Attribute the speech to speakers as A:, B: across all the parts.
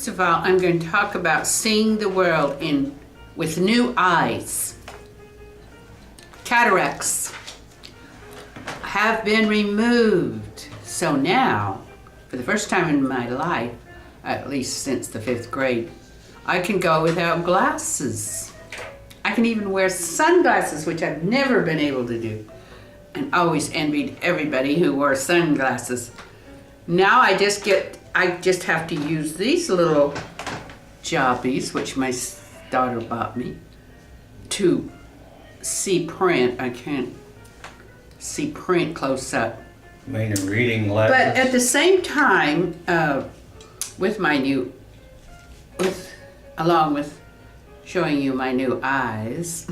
A: First of all, I'm going to talk about seeing the world with new eyes. Cataracts have been removed. So now, for the first time in my life, at least since the 5th grade, I can go without glasses. I can even wear sunglasses, which I've never been able to do, and always envied everybody who wore sunglasses. Now I just have to use these little jobbies, which my daughter bought me, to see print. I can't see print close up.
B: Main reading glasses.
A: But at the same time, along with showing you my new eyes,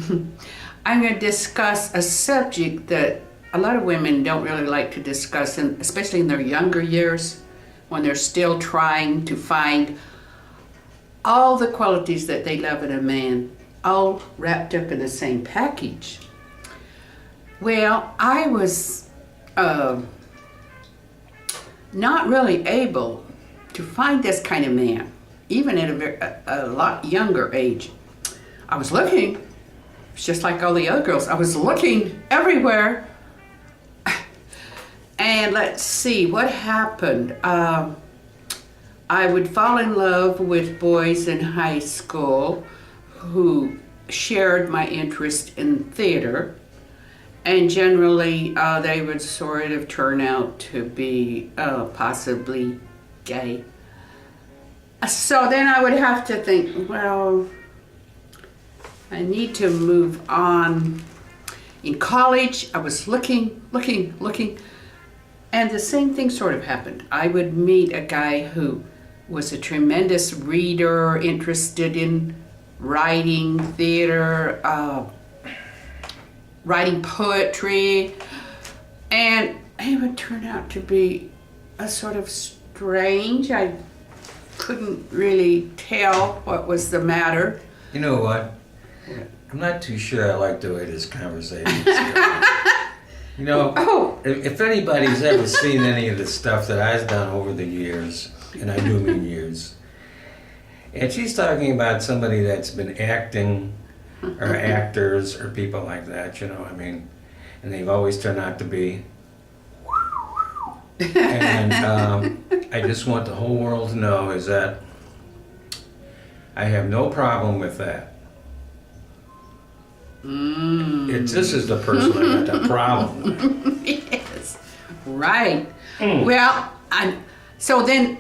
A: I'm going to discuss a subject that a lot of women don't really like to discuss, and especially in their younger years, when they're still trying to find all the qualities that they love in a man, all wrapped up in the same package. Well, I was not really able to find this kind of man, even at a lot younger age. I was looking, it's just like all the other girls, I was looking everywhere. And let's see, what happened? I would fall in love with boys in high school who shared my interest in theater, and generally they would sort of turn out to be possibly gay. So then I would have to think, well, I need to move on. In college, I was looking, and the same thing sort of happened. I would meet a guy who was a tremendous reader, interested in writing theater, writing poetry, and he would turn out to be a sort of strange. I couldn't really tell what was the matter.
B: You know what? I'm not too sure I like the way this conversation is going. You know, if anybody's ever seen any of the stuff that I've done over the years, and I do mean years, and she's talking about somebody that's been acting, or actors, or people like that, you know, I mean, and they've always turned out to be. And I just want the whole world to know is that I have no problem with that. This is the person I got the problem with.
A: Yes, right. Well, so then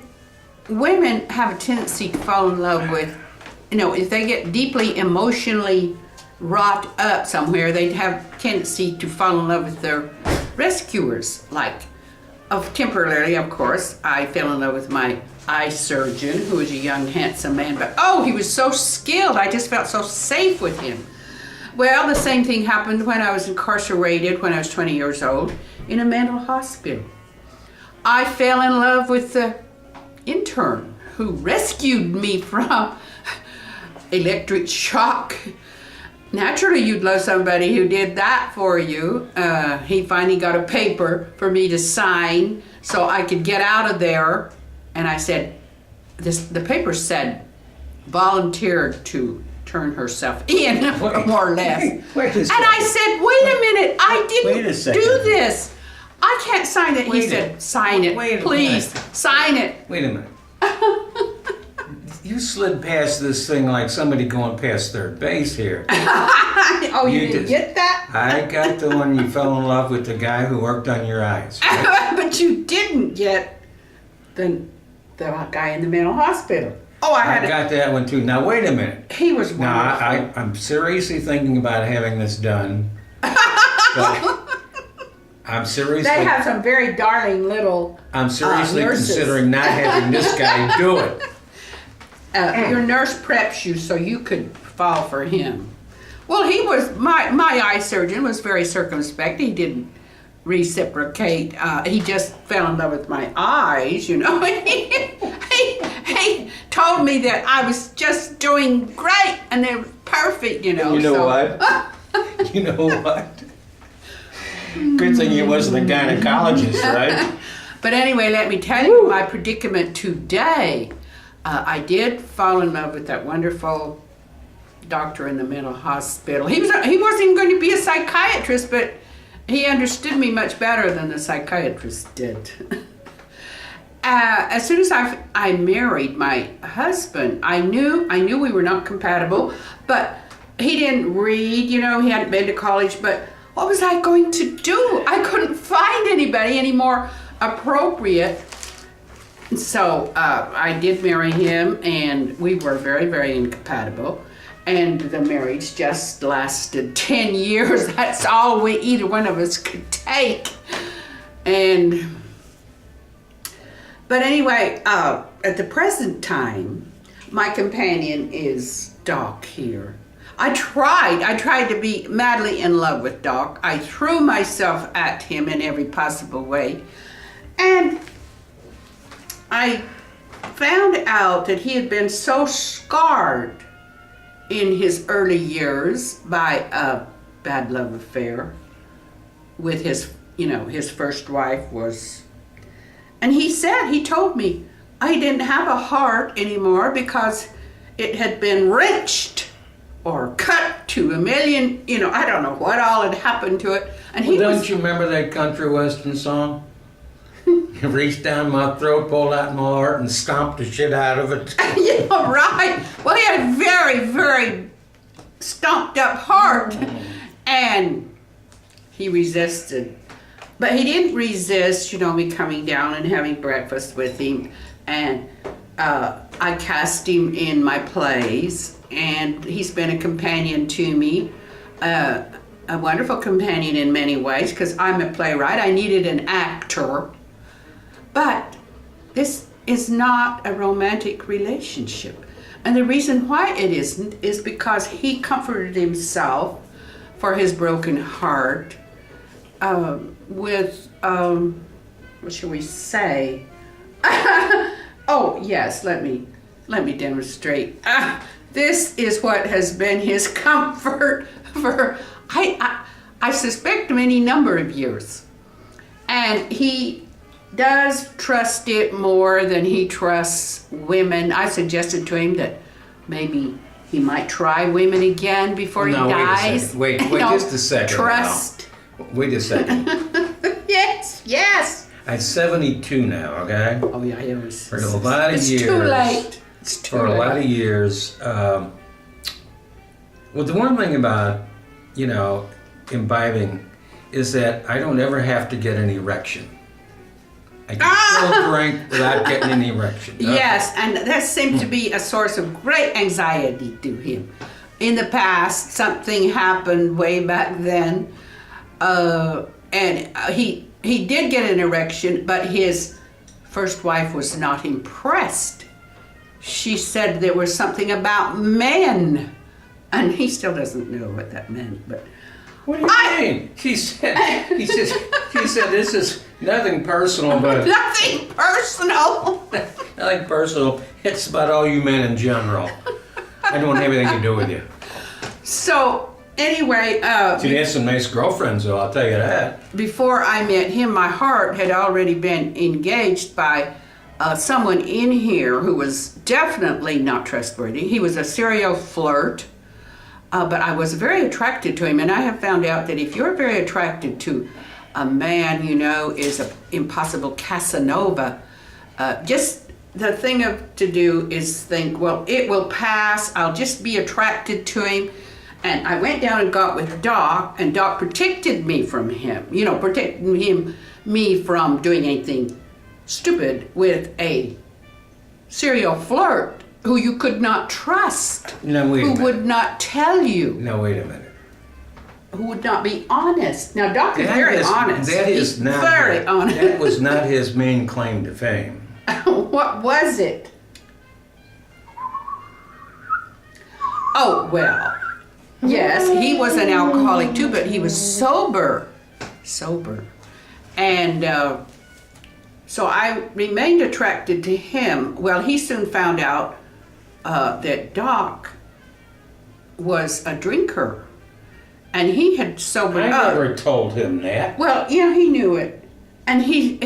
A: women have a tendency to fall in love with, you know, if they get deeply emotionally wrought up somewhere, they have a tendency to fall in love with their rescuers. Like, temporarily, of course, I fell in love with my eye surgeon, who was a young, handsome man, but he was so skilled. I just felt so safe with him. Well, the same thing happened when I was incarcerated when I was 20 years old in a mental hospital. I fell in love with the intern who rescued me from electric shock. Naturally, you'd love somebody who did that for you. He finally got a paper for me to sign so I could get out of there. And I said, the paper said, volunteered to turn herself in, more or less. And I said, wait a minute, I didn't do this. I can't sign it. He said, sign it, please, sign it.
B: Wait a minute. You slid past this thing like somebody going past third base here.
A: You didn't get that?
B: I got the one you fell in love with the guy who worked on your eyes. Right?
A: But you didn't get the guy in the mental hospital. I
B: got that one too. Now wait a minute.
A: He was wonderful.
B: Now I'm seriously thinking about having this done. I'm seriously.
A: They have some very darling little.
B: I'm seriously considering not having this guy do it.
A: Your nurse preps you so you could fall for him. Well, he was my eye surgeon was very circumspect. He didn't reciprocate. He just fell in love with my eyes, you know. He told me that I was just doing great and they were perfect, you know.
B: You know what? You know what? Good thing he wasn't a gynecologist, right?
A: But anyway, let me tell you my predicament today. I did fall in love with that wonderful doctor in the mental hospital. He wasn't even going to be a psychiatrist, but he understood me much better than the psychiatrist did. As soon as I married my husband, I knew we were not compatible, but he didn't read, he hadn't been to college, but what was I going to do? I couldn't find anybody any more appropriate. So I did marry him, and we were very, very incompatible. And the marriage just lasted 10 years. That's all either one of us could take. But anyway, at the present time, my companion is Doc here. I tried to be madly in love with Doc. I threw myself at him in every possible way. And I found out that he had been so scarred in his early years by a bad love affair with his first wife was, and he told me I didn't have a heart anymore because it had been wrenched or cut to a million, I don't know what all had happened to it. And
B: don't you remember that country western song? You reached down my throat, pulled out my heart, and stomped the shit out of it.
A: Yeah, right. Well, he had very, very stomped up heart, and he resisted. But he didn't resist, me coming down and having breakfast with him. And I cast him in my plays, and he's been a companion to me, a wonderful companion in many ways, because I'm a playwright. I needed an actor. But this is not a romantic relationship. And the reason why it isn't is because he comforted himself for his broken heart with, what shall we say? Oh, yes, let me demonstrate. This is what has been his comfort for, I suspect, many number of years. And he does trust it more than he trusts women. I suggested to him that maybe he might try women again before he dies.
B: Wait just a second.
A: Trust.
B: Now. Wait a second.
A: Yes.
B: I'm 72 now, okay?
A: Oh yeah, it was.
B: For a lot of years.
A: It's too late. It's too
B: for
A: late.
B: a lot of years. Well, the one thing about, imbibing is that I don't ever have to get an erection. I can still drink without getting an erection.
A: Yes, and that seemed to be a source of great anxiety to him. In the past, something happened way back then, and he did get an erection, but his first wife was not impressed. She said there was something about men, and he still doesn't know what that meant, but...
B: What do you mean? She said, this is nothing personal, but...
A: Nothing personal!
B: Nothing personal. It's about all you men in general. I don't want anything to do with you.
A: So, anyway...
B: She had some nice girlfriends, though, I'll tell you that.
A: Before I met him, my heart had already been engaged by someone in here who was definitely not trustworthy. He was a serial flirt. But I was very attracted to him, and I have found out that if you're very attracted to a man is an impossible Casanova, just the thing to do is think, well, it will pass, I'll just be attracted to him. And I went down and got with Doc, and Doc protected me from him, protecting me from doing anything stupid with a serial flirt who you could not trust, who would not tell you.
B: No, wait a minute.
A: Who would not be honest. Now, Doc is very honest.
B: That is not
A: very honest.
B: That was not his main claim to fame.
A: What was it? Oh, well, yes, he was an alcoholic too, but he was sober. And so I remained attracted to him. Well, he soon found out that Doc was a drinker, and he had sobered up.
B: I never told him that.
A: Well, he knew it, and he